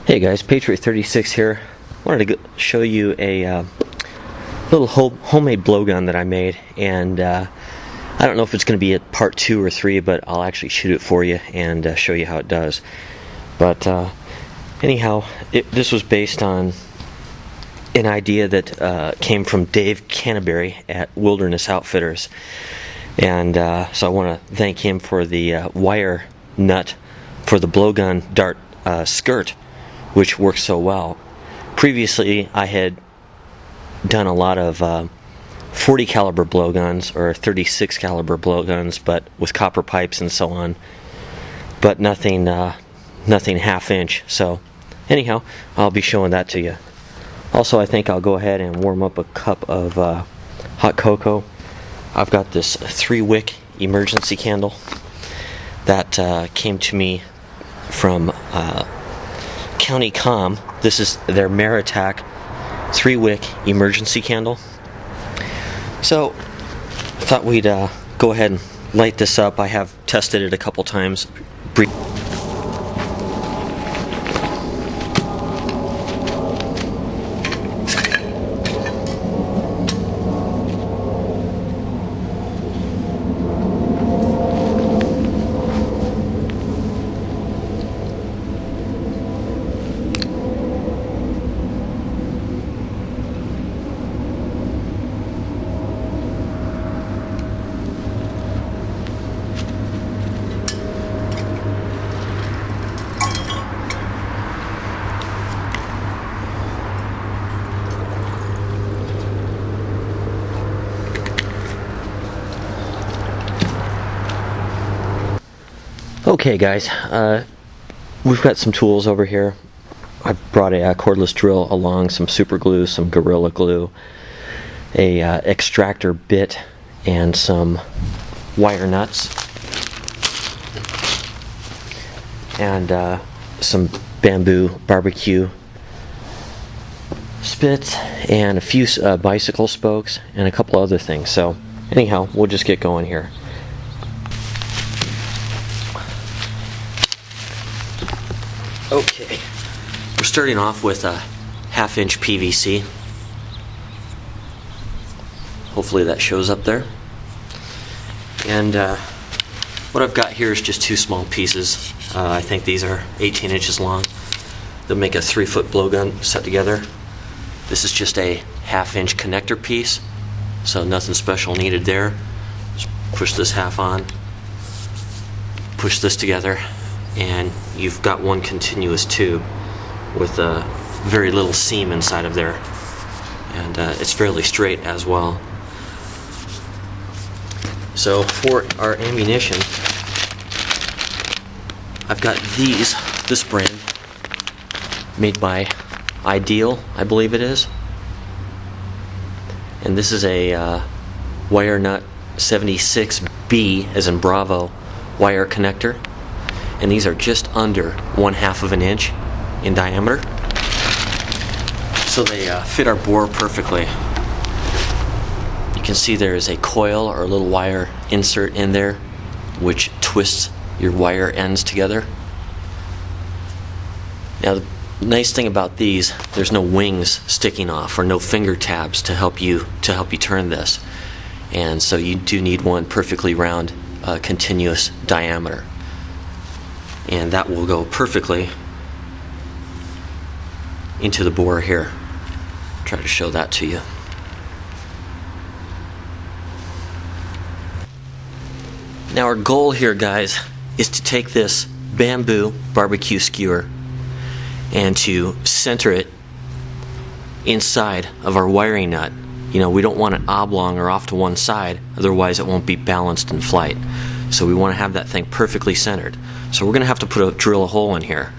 Hey guys, Patriot36 here. Wanted to show you a little homemade blowgun that I made, and I don't know if it's going to be at part 2 or 3, but I'll actually shoot it for you and show you how it does. But anyhow, this was based on an idea that came from Dave Canterbury at Wilderness Outfitters, and so I want to thank him for the wire nut for the blowgun dart skirt, which works so well. Previously, I had done a lot of 40 caliber blowguns or 36 caliber blowguns, but with copper pipes and so on, but nothing half inch. So anyhow, I'll be showing that to you. Also, I think I'll go ahead and warm up a cup of hot cocoa. I've got this 3-wick emergency candle that came to me from County Com. This is their Maritac 3-wick emergency candle. So I thought we'd go ahead and light this up. I have tested it a couple times. Okay guys, we've got some tools over here. I brought a cordless drill along, some super glue, some Gorilla Glue, a extractor bit, and some wire nuts, and some bamboo barbecue spits, and a few bicycle spokes, and a couple other things. So anyhow, we'll just get going here. Okay, we're starting off with a 1/2 inch PVC. Hopefully that shows up there. And what I've got here is just 2 small pieces. I think these are 18 inches long. They'll make a 3-foot blowgun set together. This is just a 1/2 inch connector piece, so nothing special needed there. Just push this half on, push this together, and you've got one continuous tube with very little seam inside of there, and it's fairly straight as well. So for our ammunition, I've got this brand made by Ideal, I believe it is, and this is a wire nut 76B as in Bravo wire connector. And these are just under 1/2 of an inch in diameter, so they fit our bore perfectly. You can see there is a coil or a little wire insert in there which twists your wire ends together. Now the nice thing about these, there's no wings sticking off or no finger tabs to help you turn this, and so you do need one perfectly round continuous diameter. And that will go perfectly into the bore here. Try to show that to you. Now our goal here, guys, is to take this bamboo barbecue skewer and to center it inside of our wiring nut. You know, we don't want it oblong or off to one side, otherwise it won't be balanced in flight. So we want to have that thing perfectly centered. So we're going to have to drill a hole in here,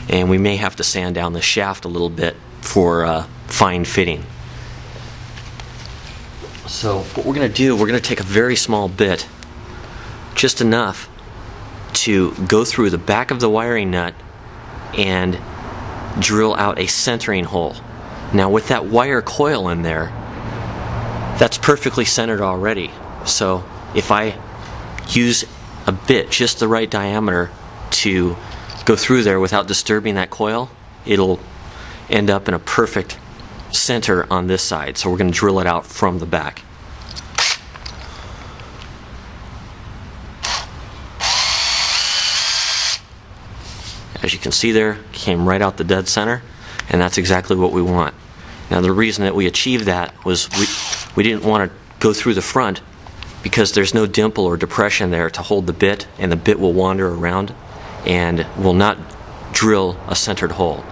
and we may have to sand down the shaft a little bit for fine fitting. So what we're going to do, we're going to take a very small bit, just enough to go through the back of the wiring nut and drill out a centering hole. Now with that wire coil in there, that's perfectly centered already. So if I use a bit, just the right diameter, to go through there without disturbing that coil, it'll end up in a perfect center on this side. So we're going to drill it out from the back. As you can see there, came right out the dead center, and that's exactly what we want. Now the reason that we achieved that was we didn't want to go through the front because there's no dimple or depression there to hold the bit, and the bit will wander around and will not drill a centered hole.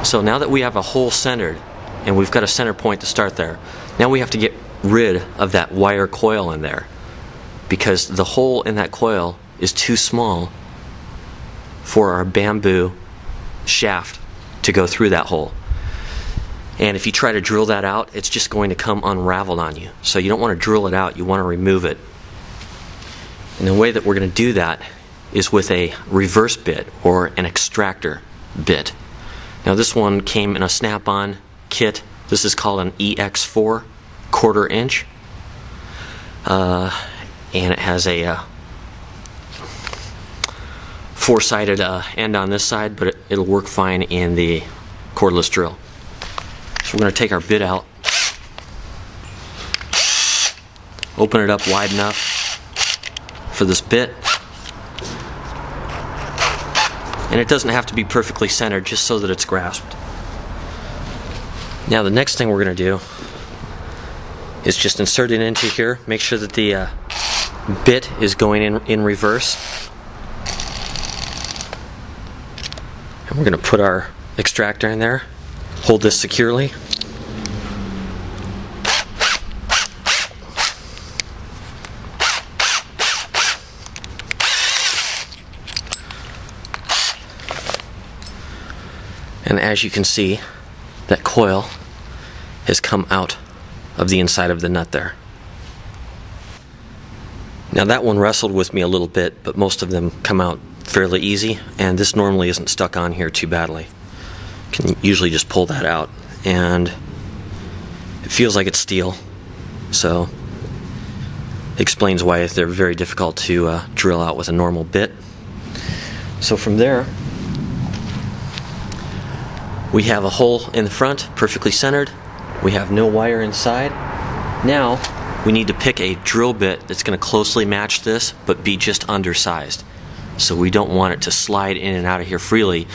So now that we have a hole centered and we've got a center point to start there, now we have to get rid of that wire coil in there because the hole in that coil is too small for our bamboo shaft to go through that hole. And if you try to drill that out, it's just going to come unraveled on you. So you don't want to drill it out, you want to remove it. And the way that we're going to do that is with a reverse bit or an extractor bit. Now this one came in a snap-on kit. This is called an EX4 1/4 inch. And it has a four-sided end on this side, but it'll work fine in the cordless drill. So we're going to take our bit out, open it up wide enough for this bit, and it doesn't have to be perfectly centered, just so that it's grasped. Now the next thing we're going to do is just insert it into here, make sure that the bit is going in reverse. We're going to put our extractor in there, hold this securely. And as you can see, that coil has come out of the inside of the nut there. Now that one wrestled with me a little bit, but most of them come out fairly easy, and this normally isn't stuck on here too badly. You can usually just pull that out, and it feels like it's steel, so it explains why they're very difficult to drill out with a normal bit. So from there, we have a hole in the front, perfectly centered. We have no wire inside. Now we need to pick a drill bit that's going to closely match this, but be just undersized. So we don't want it to slide in and out of here freely.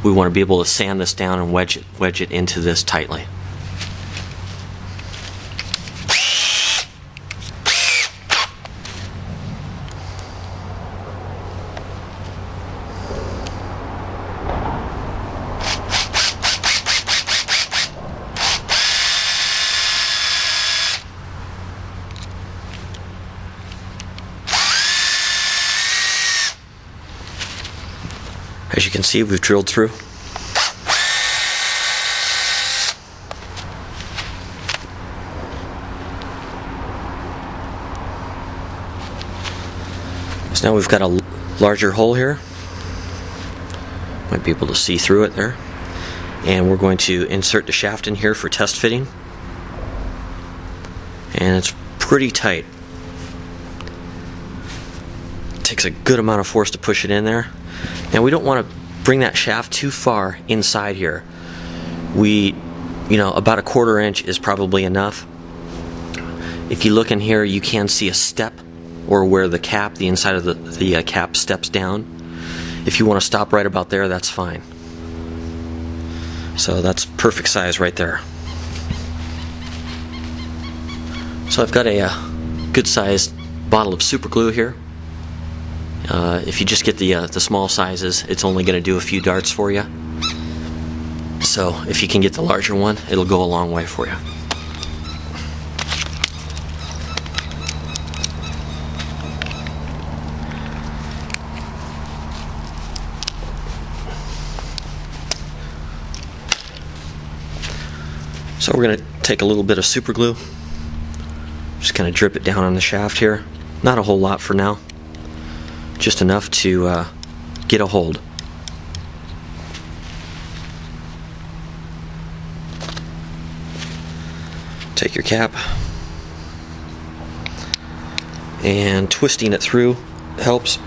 We want to be able to sand this down and wedge it into this tightly. As you can see, we've drilled through. So now we've got a larger hole here. Might be able to see through it there. And we're going to insert the shaft in here for test fitting. And it's pretty tight. It takes a good amount of force to push it in there. Now we don't want to bring that shaft too far inside here. About a 1/4 inch is probably enough. If you look in here, you can see a step, or where the inside of the cap steps down. If you want to stop right about there, that's fine. So that's perfect size right there. So I've got a good sized bottle of superglue here. If you just get the small sizes, it's only going to do a few darts for you. So if you can get the larger one, it'll go a long way for you. So we're going to take a little bit of superglue, just kind of drip it down on the shaft here. Not a whole lot for now. Just enough to get a hold. Take your cap, and twisting it through helps.